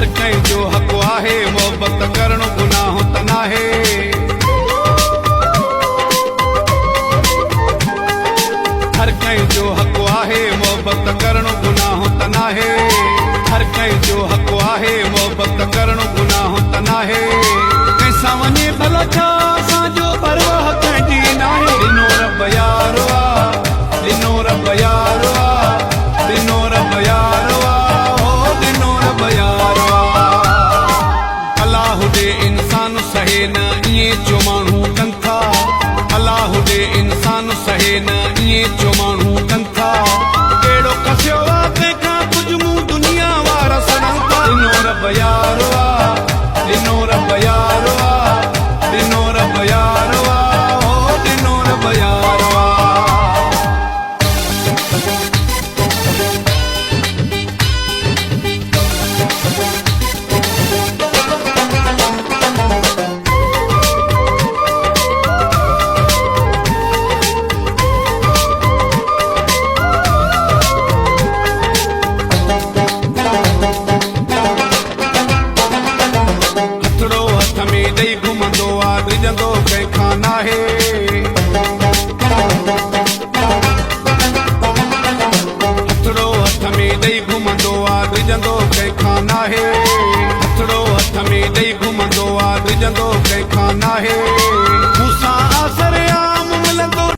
हर कंहिंजो हक़ आहे मोहबत करणु गुनाह त नाहे हर कंहिंजो हक़ आहे मोहबत करणु गुनाह त नाहे हर कंहिंजो हक़ आहे मोहबत करणु गुनाह त नाहे कंहिंसां वञे भला छा असांजो परवाह कंहिंजी नाहे ॾिनो रब यारो आहे ॾिनो रब यारो आहे ॾिनो रब यारो आहे ओ ॾिनो रब यारो आहे अलाह ॾे इंसान सहे न ईअं जो माण्हू कनि था अलाह ॾे इंसान सहे न ईअं जो माण्हू कनि था कहिड़ो कसियो आहे तंहिंखां कुझु मूं दुनिया वारा सड़नि था ॾिनो रब यारो आहे ॾिनो रब यारो आहे ॾिनो रब यारो आहे ओ ॾिनो रब यारो आहे ॾेई घुमंदो आहे डिॼंदो कंहिंखां नाहे हथड़ो हथ में ॾेई घुमंदो आहे डिॼंदो कंहिंखां नाहे हथड़ो हथ में ॾेई घुमंदो आहे डिॼंदो कंहिंखां नाहे मूं